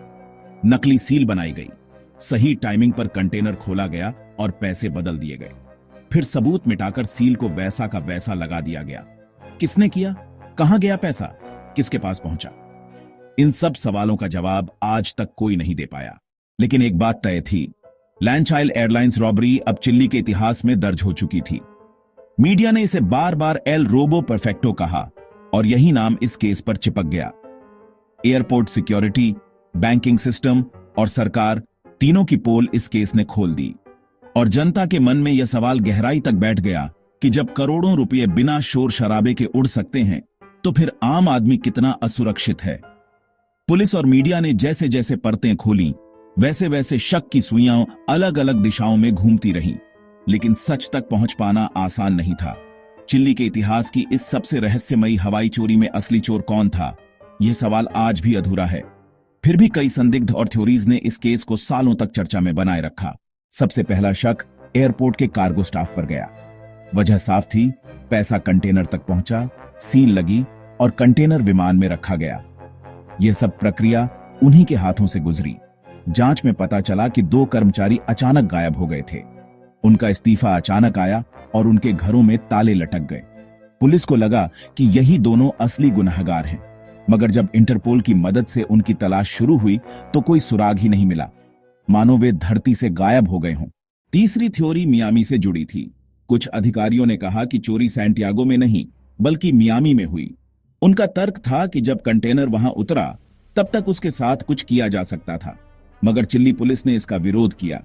नकली सील बनाई गई। सही टाइमिंग पर कंटेनर खोला गया और पैसे बदल दिए गए। फिर सबूत मिटाकर सील को वैसा का वैसा लगा दिया गया। किसने किया? कहां गया पैसा? किसके पास पहुंचा? इन सब सवालों का जवाब आज तक कोई नहीं दे पाया। लेकिन एक बात तय थी, लैंडचाइल्ड एयरलाइंस रॉबरी अब चिल्ली के इतिहास में दर्ज हो चुकी थी। मीडिया ने इसे बार बार एल रोबो परफेक्टो कहा और यही नाम इस केस पर चिपक गया। एयरपोर्ट सिक्योरिटी, बैंकिंग सिस्टम और सरकार, तीनों की पोल इस केस ने खोल दी। और जनता के मन में यह सवाल गहराई तक बैठ गया कि जब करोड़ों रुपए बिना शोर शराबे के उड़ सकते हैं तो फिर आम आदमी कितना असुरक्षित है। पुलिस और मीडिया ने जैसे जैसे परतें खोली, वैसे वैसे शक की सुइयां अलग अलग दिशाओं में घूमती रहीं, लेकिन सच तक पहुंच पाना आसान नहीं था। चिल्ली के इतिहास की इस सबसे रहस्यमयी हवाई चोरी में असली चोर कौन था, यह सवाल आज भी अधूरा है। फिर भी कई संदिग्ध और थ्योरीज ने इस केस को सालों तक चर्चा में बनाए रखा। सबसे पहला शक एयरपोर्ट के कार्गो स्टाफ पर गया। वजह साफ थी, पैसा कंटेनर तक पहुंचा, सील लगी और कंटेनर विमान में रखा गया। यह सब प्रक्रिया उन्हीं के हाथों से गुजरी। जांच में पता चला कि 2 कर्मचारी अचानक गायब हो गए थे। उनका इस्तीफा अचानक आया और उनके घरों में ताले लटक गए। पुलिस को लगा कि यही दोनों असली गुनहगार हैं, मगर जब इंटरपोल की मदद से उनकी तलाश शुरू हुई तो कोई सुराग ही नहीं मिला, मानो वे धरती से गायब हो गए हों। तीसरी थ्योरी मियामी से जुड़ी थी। कुछ अधिकारियों ने कहा कि चोरी सैंटियागो में नहीं बल्कि मियामी में हुई। उनका तर्क था कि जब कंटेनर वहां उतरा तब तक उसके साथ कुछ किया जा सकता था, मगर चिल्ली पुलिस ने इसका विरोध किया।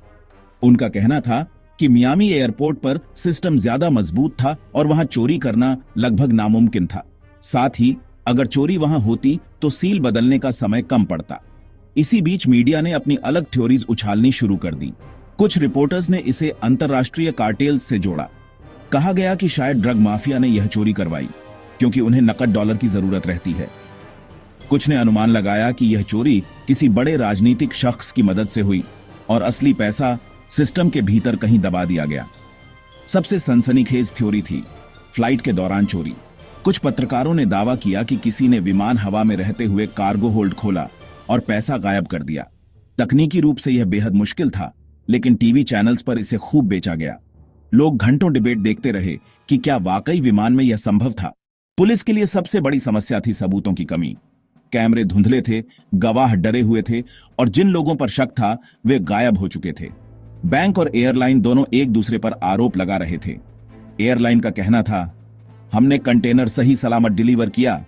उनका कहना था कि मियामी एयरपोर्ट पर सिस्टम ज्यादा मजबूत था और वहां चोरी करना लगभग नामुमकिन था। साथ ही अगर चोरी वहां होती तो सील बदलने का समय कम पड़ता। इसी बीच मीडिया ने अपनी अलग थ्योरीज उछालनी शुरू कर दी। कुछ रिपोर्टर्स ने इसे अंतर्राष्ट्रीय कार्टेल्स से जोड़ा। कहा गया कि शायद ड्रग माफिया ने यह चोरी करवाई क्योंकि उन्हें नकद डॉलर की जरूरत रहती है। कुछ ने अनुमान लगाया कि यह चोरी किसी बड़े राजनीतिक शख्स की मदद से हुई और असली पैसा सिस्टम के भीतर कहीं दबा दिया गया। सबसे सनसनीखेज थ्योरी थी फ्लाइट के दौरान चोरी। कुछ पत्रकारों ने दावा किया कि किसी ने विमान हवा में रहते हुए कार्गो होल्ड खोला और पैसा गायब कर दिया। तकनीकी रूप से यह बेहद मुश्किल था, लेकिन टीवी चैनल्स पर इसे खूब बेचा गया। लोग घंटों डिबेट देखते रहे कि क्या वाकई विमान में यह संभव था। पुलिस के लिए सबसे बड़ी समस्या थी सबूतों की कमी। कैमरे धुंधले थे, गवाह डरे हुए थे और जिन लोगों पर शक था वे गायब हो चुके थे। बैंक और एयरलाइन दोनों एक दूसरे पर आरोप लगा रहे थे। एयरलाइन का कहना था, हमने कंटेनर सही सलामत डिलीवर किया।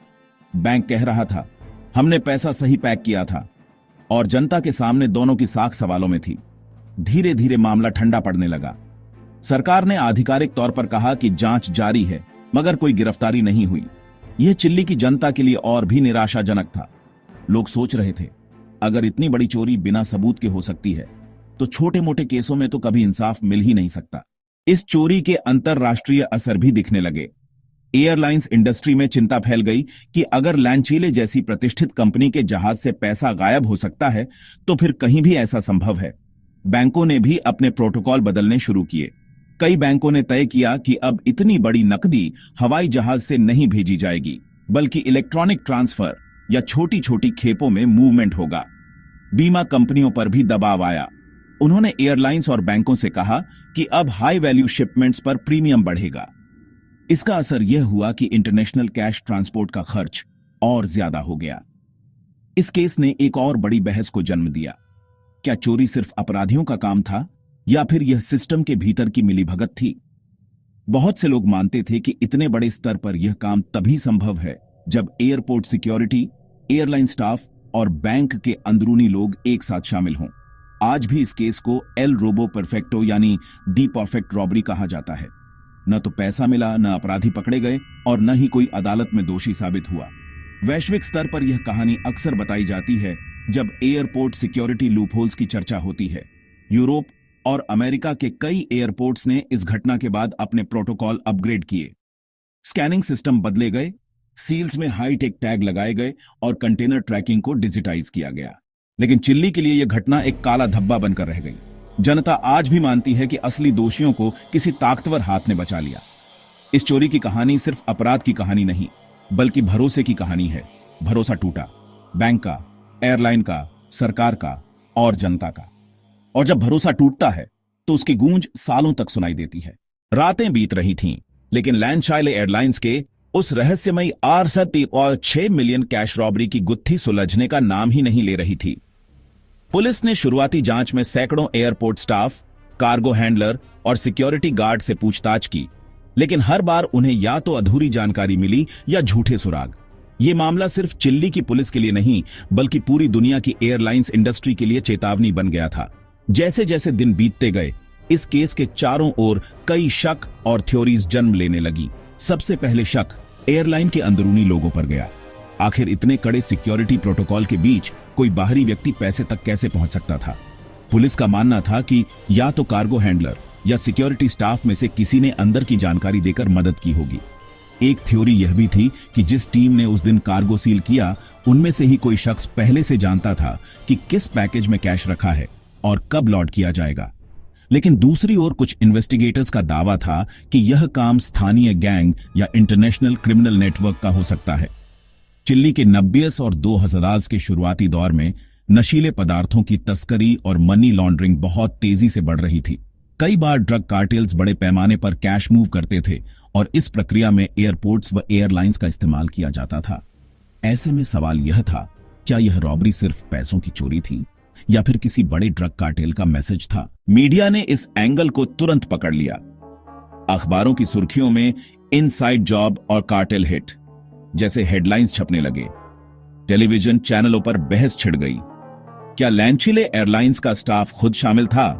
बैंक कह रहा था, हमने पैसा सही पैक किया था। और जनता के सामने दोनों की साख सवालों में थी। धीरे धीरे मामला ठंडा पड़ने लगा। सरकार ने आधिकारिक तौर पर कहा कि जांच जारी है, मगर कोई गिरफ्तारी नहीं हुई। यह चिल्ली की जनता के लिए और भी निराशाजनक था। लोग सोच रहे थे, अगर इतनी बड़ी चोरी बिना सबूत के हो सकती है तो छोटे मोटे केसों में तो कभी इंसाफ मिल ही नहीं सकता। इस चोरी के अंतरराष्ट्रीय असर भी दिखने लगे। एयरलाइंस इंडस्ट्री में चिंता फैल गई कि अगर लैंचीले जैसी प्रतिष्ठित कंपनी के जहाज से पैसा गायब हो सकता है तो फिर कहीं भी ऐसा संभव है। बैंकों ने भी अपने प्रोटोकॉल बदलने शुरू किए। कई बैंकों ने तय किया कि अब इतनी बड़ी नकदी हवाई जहाज से नहीं भेजी जाएगी, बल्कि इलेक्ट्रॉनिक ट्रांसफर या छोटी छोटी खेपों में मूवमेंट होगा। बीमा कंपनियों पर भी दबाव आया। उन्होंने एयरलाइंस और बैंकों से कहा कि अब हाई वैल्यू शिपमेंट्स पर प्रीमियम बढ़ेगा। इसका असर यह हुआ कि इंटरनेशनल कैश ट्रांसपोर्ट का खर्च और ज्यादा हो गया। इस केस ने एक और बड़ी बहस को जन्म दिया। क्या चोरी सिर्फ अपराधियों का काम था या फिर यह सिस्टम के भीतर की मिलीभगत थी? बहुत से लोग मानते थे कि इतने बड़े स्तर पर यह काम तभी संभव है जब एयरपोर्ट सिक्योरिटी, एयरलाइन स्टाफ और बैंक के अंदरूनी लोग एक साथ शामिल हों। आज भी इस केस को एल रोबो परफेक्टो यानी दी परफेक्ट रॉबरी कहा जाता है। न तो पैसा मिला, न अपराधी पकड़े गए और न ही कोई अदालत में दोषी साबित हुआ। वैश्विक स्तर पर यह कहानी अक्सर बताई जाती है जब एयरपोर्ट सिक्योरिटी लूपहोल्स की चर्चा होती है। यूरोप और अमेरिका के कई एयरपोर्ट्स ने इस घटना के बाद अपने प्रोटोकॉल अपग्रेड किए। स्कैनिंग सिस्टम बदले गए, सील्स में हाई टेक टैग लगाए गए और कंटेनर ट्रैकिंग को डिजिटाइज किया गया। लेकिन चिल्ली के लिए यह घटना एक काला धब्बा बनकर रह गई। जनता आज भी मानती है कि असली दोषियों को किसी ताकतवर हाथ ने बचा लिया। इस चोरी की कहानी सिर्फ अपराध की कहानी नहीं, बल्कि भरोसे की कहानी है। भरोसा टूटा, बैंक का, एयरलाइन का, सरकार का और जनता का। और जब भरोसा टूटता है तो उसकी गूंज सालों तक सुनाई देती है। रातें बीत रही थीं, लेकिन लैंडशाइले एयरलाइंस के उस रहस्यमयी 6 मिलियन कैश रॉबरी की गुत्थी सुलझने का नाम ही नहीं ले रही थी। पुलिस ने शुरुआती जांच में सैकड़ों एयरपोर्ट स्टाफ, कार्गो हैंडलर और सिक्योरिटी गार्ड से पूछताछ की, लेकिन हर बार उन्हें या तो अधूरी जानकारी मिली या झूठे सुराग। ये मामला सिर्फ चिल्ली की पुलिस के लिए नहीं, बल्कि पूरी दुनिया की एयरलाइंस इंडस्ट्री के लिए चेतावनी बन गया था। जैसे जैसे दिन बीतते गए, इस केस के चारों ओर कई शक और थ्योरीज जन्म लेने लगी। सबसे पहले शक एयरलाइन के अंदरूनी लोगों पर गया। आखिर इतने कड़े सिक्योरिटी प्रोटोकॉल के बीच कोई बाहरी व्यक्ति पैसे तक कैसे पहुंच सकता था? पुलिस का मानना था कि या तो कार्गो हैंडलर या सिक्योरिटी स्टाफ में से किसी ने अंदर की जानकारी देकर मदद की होगी। एक थ्योरी यह भी थी कि जिस टीम ने उस दिन कार्गो सील किया, उनमें से ही कोई शख्स पहले से जानता था कि किस पैकेज में कैश रखा है और कब लॉड किया जाएगा। लेकिन दूसरी ओर कुछ इन्वेस्टिगेटर्स का दावा था कि यह काम स्थानीय गैंग या इंटरनेशनल क्रिमिनल नेटवर्क का हो सकता है। चिल्ली के 90s और 2000 के शुरुआती दौर में नशीले पदार्थों की तस्करी और मनी लॉन्ड्रिंग बहुत तेजी से बढ़ रही थी। कई बार ड्रग कार्टेल्स बड़े पैमाने पर कैश मूव करते थे और इस प्रक्रिया में एयरपोर्ट्स व एयरलाइंस का इस्तेमाल किया जाता था। ऐसे में सवाल यह था, क्या यह रॉबरी सिर्फ पैसों की चोरी थी या फिर किसी बड़े ड्रग कार्टेल का मैसेज था? मीडिया ने इस एंगल को तुरंत पकड़ लिया। अखबारों की सुर्खियों में इनसाइड जॉब और कार्टेल हिट जैसे हेडलाइंस छपने लगे। टेलीविजन चैनलों पर बहस छिड़ गई। क्या लैंचिले एयरलाइंस का स्टाफ खुद शामिल था?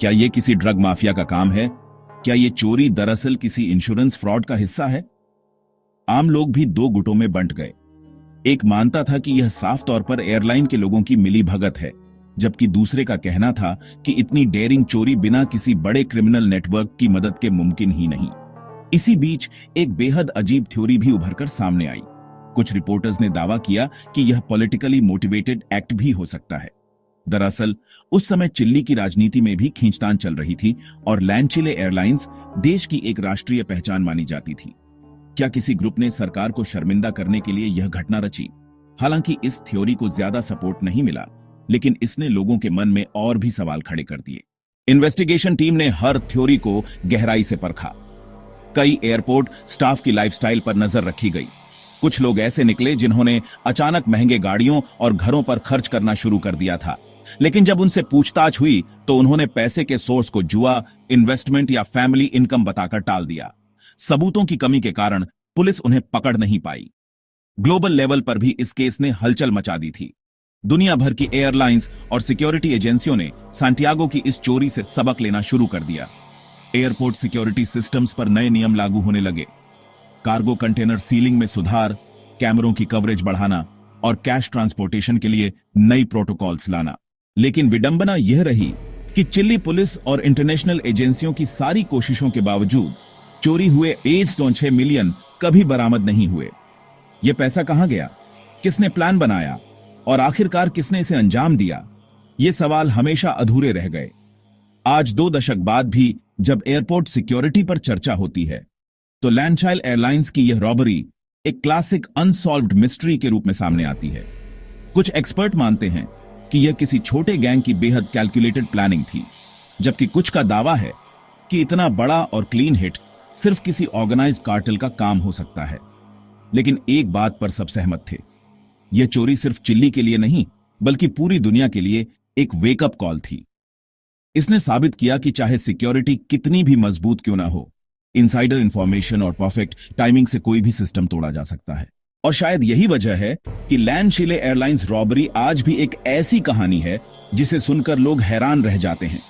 क्या यह किसी ड्रग माफिया का काम है? क्या यह चोरी दरअसल किसी इंश्योरेंस फ्रॉड का हिस्सा है? आम लोग भी दो गुटों में बंट गए। एक मानता था कि यह साफ तौर पर एयरलाइन के लोगों की मिलीभगत है, जबकि दूसरे का कहना था कि इतनी डेयरिंग चोरी बिना किसी बड़े क्रिमिनल नेटवर्क की मदद के मुमकिन ही नहीं। इसी बीच एक बेहद अजीब थ्योरी भी उभरकर सामने आई। कुछ रिपोर्टर्स ने दावा किया कि यह पॉलिटिकली मोटिवेटेड एक्ट भी हो सकता है। दरअसल उस समय चिल्ली की राजनीति में भी खींचतान चल रही थी और लैंचिले एयरलाइंस देश की एक राष्ट्रीय पहचान मानी जाती थी। क्या किसी ग्रुप ने सरकार को शर्मिंदा करने के लिए यह घटना रची? हालांकि इस थ्योरी को ज्यादा सपोर्ट नहीं मिला, लेकिन इसने लोगों के मन में और भी सवाल खड़े कर दिए। इन्वेस्टिगेशन टीम ने हर थ्योरी को गहराई से परखा। कई एयरपोर्ट स्टाफ की लाइफस्टाइल पर नजर रखी गई। कुछ लोग ऐसे निकले जिन्होंने अचानक महंगे गाड़ियों और घरों पर खर्च करना शुरू कर दिया था, लेकिन जब उनसे पूछताछ हुई तो उन्होंने पैसे के सोर्स को जुआ, इन्वेस्टमेंट या फैमिली इनकम बताकर टाल दिया। सबूतों की कमी के कारण पुलिस उन्हें पकड़ नहीं पाई। ग्लोबल लेवल पर भी इस केस ने हलचल मचा दी थी। दुनिया भर की एयरलाइंस और सिक्योरिटी एजेंसियों ने सैंटियागो की इस चोरी से सबक लेना शुरू कर दिया। एयरपोर्ट सिक्योरिटी सिस्टम्स पर नए नियम लागू होने लगे। कार्गो कंटेनर सीलिंग में सुधार, कैमरों की कवरेज बढ़ाना और कैश ट्रांसपोर्टेशन के लिए नई प्रोटोकॉल्स लाना। लेकिन विडंबना यह रही कि चिल्ली पुलिस और इंटरनेशनल एजेंसियों की सारी कोशिशों के बावजूद चोरी हुए 1.6 मिलियन कभी बरामद नहीं हुए। यह पैसा कहां गया? किसने प्लान बनाया? और आखिरकार किसने इसे अंजाम दिया? ये सवाल हमेशा अधूरे रह गए। आज 2 दशक बाद भी जब एयरपोर्ट सिक्योरिटी पर चर्चा होती है तो लैंचाइल एयरलाइंस की यह रॉबरी एक क्लासिक अनसॉल्व्ड मिस्ट्री के रूप में सामने आती है। कुछ एक्सपर्ट मानते हैं कि यह किसी छोटे गैंग की बेहद कैलकुलेटेड प्लानिंग थी, जबकि कुछ का दावा है कि इतना बड़ा और क्लीन हिट सिर्फ किसी ऑर्गेनाइज्ड कार्टेल का काम हो सकता है। लेकिन एक बात पर सब सहमत थे, यह चोरी सिर्फ चिल्ली के लिए नहीं बल्कि पूरी दुनिया के लिए एक वेकअप कॉल थी। इसने साबित किया कि चाहे सिक्योरिटी कितनी भी मजबूत क्यों ना हो, इनसाइडर इंफॉर्मेशन और परफेक्ट टाइमिंग से कोई भी सिस्टम तोड़ा जा सकता है। और शायद यही वजह है कि लैंचिले एयरलाइंस रॉबरी आज भी एक ऐसी कहानी है जिसे सुनकर लोग हैरान रह जाते हैं,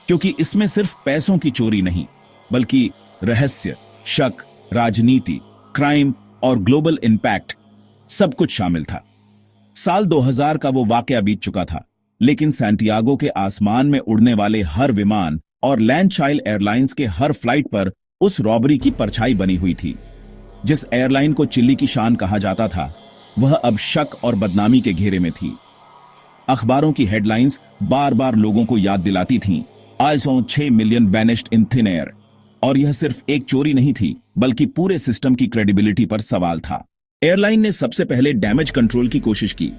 क्योंकि इसमें सिर्फ पैसों की चोरी नहीं बल्कि रहस्य, शक, राजनीति, क्राइम और ग्लोबल इंपैक्ट सब कुछ शामिल था। साल 2000 का वो वाकया बीत चुका था, लेकिन सैंटियागो के आसमान में उड़ने वाले हर विमान और लैंचाइल एयरलाइंस के हर फ्लाइट पर उस रॉबरी की परछाई बनी हुई थी। जिस एयरलाइन को चिल्ली की शान कहा जाता था, वह अब शक और बदनामी के घेरे में थी। अखबारों की हेडलाइंस बार बार लोगों को याद दिलाती थीं, I saw 6 million vanished in thin air. और यह सिर्फ एक चोरी नहीं थी बल्कि पूरे सिस्टम की क्रेडिबिलिटी पर सवाल था। एयरलाइन ने सबसे पहले डैमेज कंट्रोल की कोशिश की।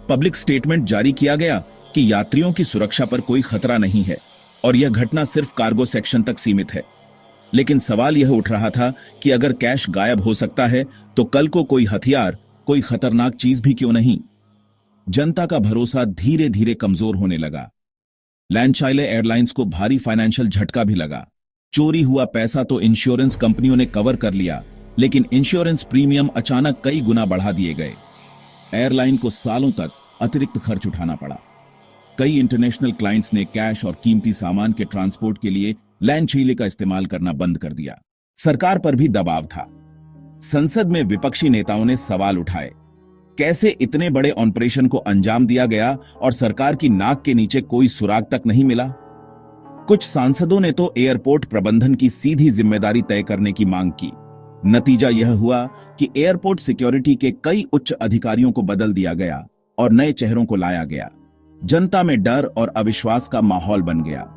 पब्लिक स्टेटमेंट जारी किया गया कि यात्रियों की सुरक्षा पर कोई खतरा नहीं है और यह घटना सिर्फ कार्गो सेक्शन तक सीमित है। लेकिन सवाल यह उठ रहा था कि अगर कैश गायब हो सकता है तो कल को कोई हथियार, कोई खतरनाक चीज भी क्यों नहीं? जनता का भरोसा धीरे धीरे कमजोर होने लगा। लैंचाइले एयरलाइंस को भारी फाइनेंशियल झटका भी लगा। चोरी हुआ पैसा तो इंश्योरेंस कंपनियों ने कवर कर लिया, लेकिन इंश्योरेंस प्रीमियम अचानक कई गुना बढ़ा दिए गए। एयरलाइन को सालों तक अतिरिक्त खर्च उठाना पड़ा। कई इंटरनेशनल क्लाइंट्स ने कैश और कीमती सामान के ट्रांसपोर्ट के लिए लैंचिले का इस्तेमाल करना बंद कर दिया। सरकार पर भी दबाव था। संसद में विपक्षी नेताओं ने सवाल उठाए, कैसे इतने बड़े ऑपरेशन को अंजाम दिया गया और सरकार की नाक के नीचे कोई सुराग तक नहीं मिला। कुछ सांसदों ने तो एयरपोर्ट प्रबंधन की सीधी जिम्मेदारी तय करने की मांग की। नतीजा यह हुआ कि एयरपोर्ट सिक्योरिटी के कई उच्च अधिकारियों को बदल दिया गया और नए चेहरों को लाया गया। जनता में डर और अविश्वास का माहौल बन गया।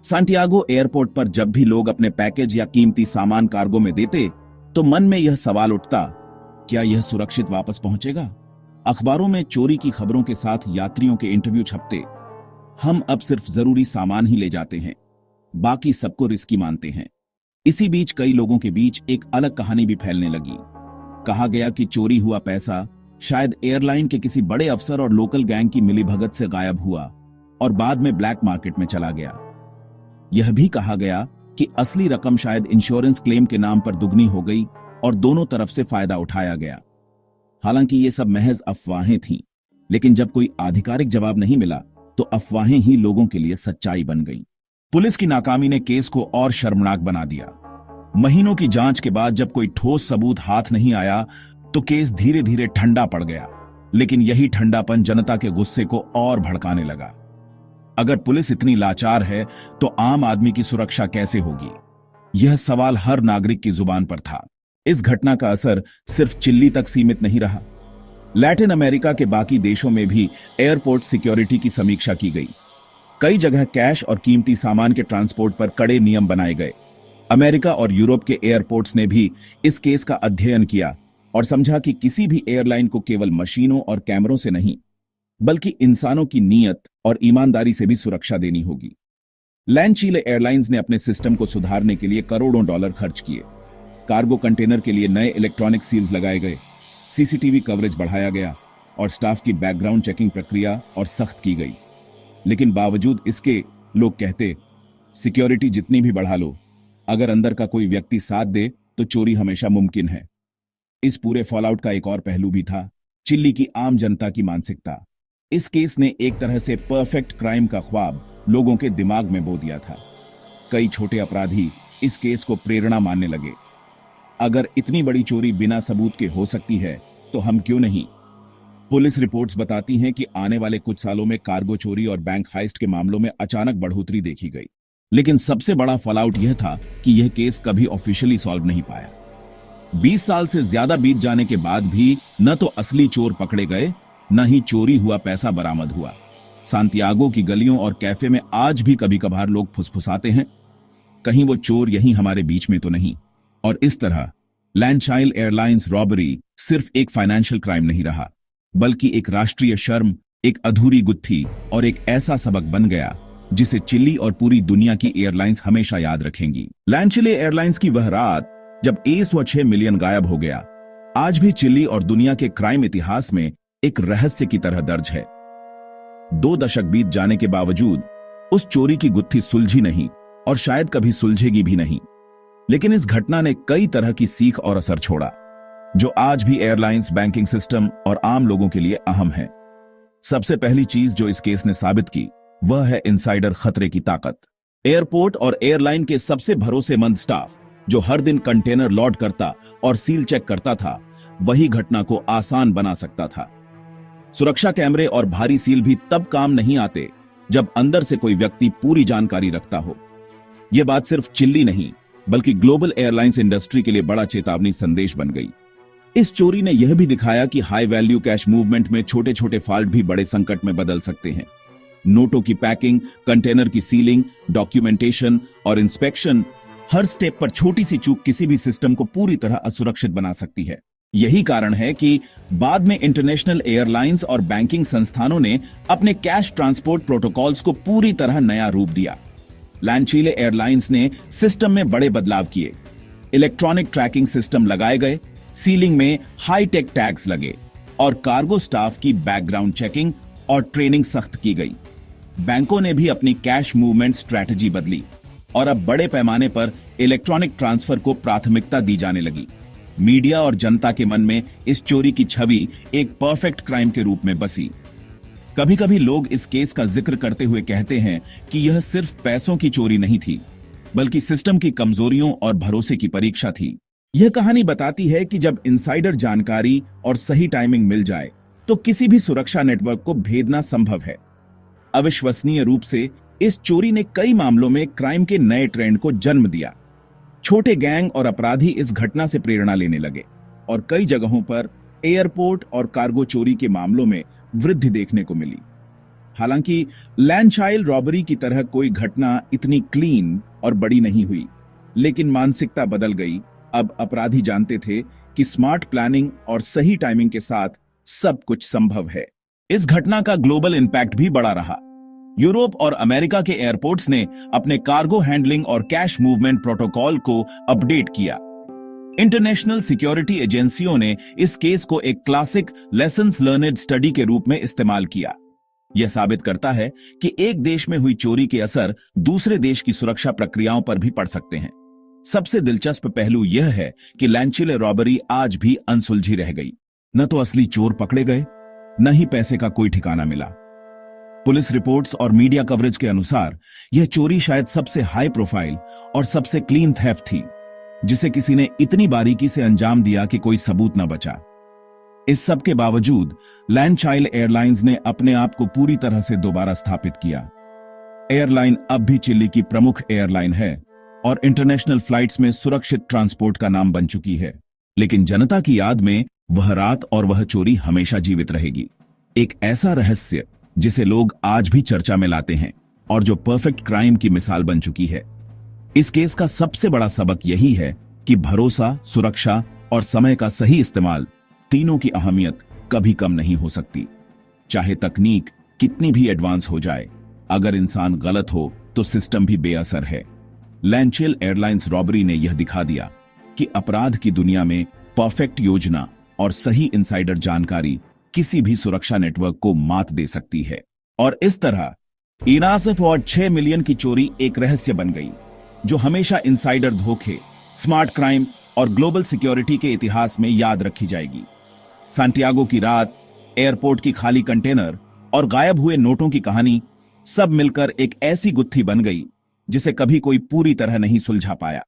सांटियागो एयरपोर्ट पर जब भी लोग अपने पैकेज या कीमती सामान कार्गो में देते तो मन में यह सवाल उठता, क्या यह सुरक्षित वापस पहुंचेगा? अखबारों में चोरी की खबरों के साथ यात्रियों के इंटरव्यू छपते। हम अब सिर्फ जरूरी सामान ही ले जाते हैं, बाकी सबको रिस्की मानते हैं। इसी बीच कई लोगों के बीच एक अलग कहानी भी फैलने लगी। कहा गया कि चोरी हुआ पैसा शायद एयरलाइन के किसी बड़े अफसर और लोकल गैंग की मिलीभगत से गायब हुआ और बाद में ब्लैक मार्केट में चला गया। यह भी कहा गया कि असली रकम शायद इंश्योरेंस क्लेम के नाम पर दुगनी हो गई और दोनों तरफ से फायदा उठाया गया। हालांकि ये सब महज अफवाहें थीं, लेकिन जब कोई आधिकारिक जवाब नहीं मिला तो अफवाहें ही लोगों के लिए सच्चाई बन गईं। पुलिस की नाकामी ने केस को और शर्मनाक बना दिया। महीनों की जांच के बाद जब कोई ठोस सबूत हाथ नहीं आया तो केस धीरे धीरे ठंडा पड़ गया, लेकिन यही ठंडापन जनता के गुस्से को और भड़काने लगा। अगर पुलिस इतनी लाचार है तो आम आदमी की सुरक्षा कैसे होगी? यह सवाल हर नागरिक की जुबान पर था। इस घटना का असर सिर्फ चिल्ली तक सीमित नहीं रहा। लैटिन अमेरिका के बाकी देशों में भी एयरपोर्ट सिक्योरिटी की समीक्षा की गई। कई जगह कैश और कीमती सामान के ट्रांसपोर्ट पर कड़े नियम बनाए गए। अमेरिका और यूरोप के एयरपोर्ट्स ने भी इस केस का अध्ययन किया और समझा कि किसी भी एयरलाइन को केवल मशीनों और कैमरों से नहीं, बल्कि इंसानों की नीयत और ईमानदारी से भी सुरक्षा देनी होगी। लैंडचीले एयरलाइंस ने अपने सिस्टम को सुधारने के लिए करोड़ों डॉलर खर्च किए। कार्गो कंटेनर के लिए नए इलेक्ट्रॉनिक सील्स लगाए गए, सीसीटीवी कवरेज बढ़ाया गया और स्टाफ की बैकग्राउंड चेकिंग प्रक्रिया और सख्त की गई। लेकिन बावजूद इसके लोग कहते, सिक्योरिटी जितनी भी बढ़ा लो, अगर अंदर का कोई व्यक्ति साथ दे तो चोरी हमेशा मुमकिन है। इस पूरे फॉलआउट का एक और पहलू भी था, चिल्ली की आम जनता की मानसिकता। इस केस ने एक तरह से परफेक्ट क्राइम का ख्वाब लोगों के दिमाग में बो दिया था। कई छोटे अपराधी इस केस को प्रेरणा मानने लगे। अगर इतनी बड़ी चोरी बिना सबूत के हो सकती है तो हम क्यों नहीं? पुलिस रिपोर्ट्स बताती हैं कि आने वाले कुछ सालों में कार्गो चोरी और बैंक हाइस्ट के मामलों में अचानक बढ़ोतरी देखी गई। लेकिन सबसे बड़ा फॉलआउट यह था कि यह केस कभी ऑफिशियली सॉल्व नहीं पाया। 20 साल से ज्यादा बीत जाने के बाद भी न तो असली चोर पकड़े गए, न ही चोरी हुआ पैसा बरामद हुआ। सांतियागो की गलियों और कैफे में आज भी कभी कभार लोग फुसफुसाते हैं, कहीं वो चोर यहीं हमारे बीच में तो नहीं। और इस तरह लैंडचाइल एयरलाइंस रॉबरी सिर्फ एक फाइनेंशियल क्राइम नहीं रहा, बल्कि एक राष्ट्रीय शर्म, एक अधूरी गुत्थी और एक ऐसा सबक बन गया जिसे चिल्ली और पूरी दुनिया की एयरलाइंस हमेशा याद रखेंगी। लैंडचिले एयरलाइंस की वह रात जब A106 मिलियन गायब हो गया, आज भी चिल्ली और दुनिया के क्राइम इतिहास में एक रहस्य की तरह दर्ज है। 2 दशक बीत जाने के बावजूद उस चोरी की गुत्थी सुलझी नहीं और शायद कभी सुलझेगी भी नहीं। लेकिन इस घटना ने कई तरह की सीख और असर छोड़ा, जो आज भी एयरलाइंस, बैंकिंग सिस्टम और आम लोगों के लिए अहम है। सबसे पहली चीज जो इस केस ने साबित की वह है इनसाइडर खतरे की ताकत। एयरपोर्ट और एयरलाइन के सबसे भरोसेमंद स्टाफ जो हर दिन कंटेनर लोड करता और सील चेक करता था, वही घटना को आसान बना सकता था। सुरक्षा कैमरे और भारी सील भी तब काम नहीं आते जब अंदर से कोई व्यक्ति पूरी जानकारी रखता हो। यह बात सिर्फ चिल्ली नहीं, बल्कि ग्लोबल एयरलाइंस इंडस्ट्री के लिए बड़ा चेतावनी संदेश बन गई। इस चोरी ने यह भी दिखाया कि हाई वैल्यू कैश मूवमेंट में छोटे छोटे फॉल्ट भी बड़े संकट में बदल सकते हैं। नोटों की पैकिंग, कंटेनर की सीलिंग, डॉक्यूमेंटेशन और इंस्पेक्शन, हर स्टेप पर छोटी सी चूक किसी भी सिस्टम को पूरी तरह असुरक्षित बना सकती है। यही कारण है कि बाद में इंटरनेशनल एयरलाइंस और बैंकिंग संस्थानों ने अपने कैश ट्रांसपोर्ट प्रोटोकॉल्स को पूरी तरह नया रूप दिया। लैंडचिले एयरलाइंस ने सिस्टम में बड़े बदलाव किए। इलेक्ट्रॉनिक ट्रैकिंग सिस्टम लगाए गए, सीलिंग में हाईटेक टैग्स लगे और कार्गो स्टाफ की बैकग्राउंड चेकिंग और ट्रेनिंग सख्त की गई। बैंकों ने भी अपनी कैश मूवमेंट स्ट्रैटेजी बदली और अब बड़े पैमाने पर इलेक्ट्रॉनिक ट्रांसफर को प्राथमिकता दी जाने लगी। मीडिया और जनता के मन में इस चोरी की छवि एक परफेक्ट क्राइम के रूप में बसी। कभी कभी लोग इस केस का जिक्र करते हुए कहते हैं कि यह सिर्फ पैसों की चोरी नहीं थी, बल्कि सिस्टम की कमजोरियों और भरोसे की परीक्षा थी। यह कहानी बताती है कि जब इनसाइडर जानकारी और सही टाइमिंग मिल जाए तो किसी भी सुरक्षा नेटवर्क को भेदना संभव है। अविश्वसनीय रूप से इस चोरी ने कई मामलों में क्राइम के नए ट्रेंड को जन्म दिया। छोटे गैंग और अपराधी इस घटना से प्रेरणा लेने लगे और कई जगहों पर एयरपोर्ट और कार्गो चोरी के मामलों में वृद्धि देखने को मिली। हालांकि लैंडचाइल्ड रॉबरी की तरह कोई घटना इतनी क्लीन और बड़ी नहीं हुई, लेकिन मानसिकता बदल गई। अब अपराधी जानते थे कि स्मार्ट प्लानिंग और सही टाइमिंग के साथ सब कुछ संभव है। इस घटना का ग्लोबल इंपैक्ट भी बड़ा रहा। यूरोप और अमेरिका के एयरपोर्ट्स ने अपने कार्गो हैंडलिंग और कैश मूवमेंट प्रोटोकॉल को अपडेट किया। इंटरनेशनल सिक्योरिटी एजेंसियों ने इस केस को एक क्लासिक लेसन्स लर्नड स्टडी के रूप में इस्तेमाल किया। यह साबित करता है कि एक देश में हुई चोरी के असर दूसरे देश की सुरक्षा प्रक्रियाओं पर भी पड़ सकते हैं। सबसे दिलचस्प पहलू यह है कि लैंडचाइल्ड रॉबरी आज भी अनसुलझी रह गई। न तो असली चोर पकड़े गए, न ही पैसे का कोई ठिकाना मिला। पुलिस रिपोर्ट्स और मीडिया कवरेज के अनुसार यह चोरी शायद सबसे हाई प्रोफाइल और सबसे क्लीन थेफ्ट थी, जिसे किसी ने इतनी बारीकी से अंजाम दिया कि कोई सबूत न बचा। इस सब के बावजूद लैंडचाइल्ड एयरलाइंस ने अपने आप को पूरी तरह से दोबारा स्थापित किया। एयरलाइन अब भी चिली की प्रमुख एयरलाइन है और इंटरनेशनल फ्लाइट्स में सुरक्षित ट्रांसपोर्ट का नाम बन चुकी है। लेकिन जनता की याद में वह रात और वह चोरी हमेशा जीवित रहेगी। एक ऐसा रहस्य जिसे लोग आज भी चर्चा में लाते हैं और जो परफेक्ट क्राइम की मिसाल बन चुकी है। इस केस का सबसे बड़ा सबक यही है कि भरोसा, सुरक्षा और समय का सही इस्तेमाल, तीनों की अहमियत कभी कम नहीं हो सकती। चाहे तकनीक कितनी भी एडवांस हो जाए, अगर इंसान गलत हो तो सिस्टम भी बेअसर है। लैंडचाइल्ड एयरलाइंस रॉबरी ने यह दिखा दिया कि अपराध की दुनिया में परफेक्ट योजना और सही इनसाइडर जानकारी किसी भी सुरक्षा नेटवर्क को मात दे सकती है। और इस तरह इनासिफ और 6 मिलियन की चोरी एक रहस्य बन गई, जो हमेशा इनसाइडर धोखे, स्मार्ट क्राइम और ग्लोबल सिक्योरिटी के इतिहास में याद रखी जाएगी। सैंटियागो की रात, एयरपोर्ट की खाली कंटेनर और गायब हुए नोटों की कहानी सब मिलकर एक ऐसी गुत्थी बन गई जिसे कभी कोई पूरी तरह नहीं सुलझा पाया।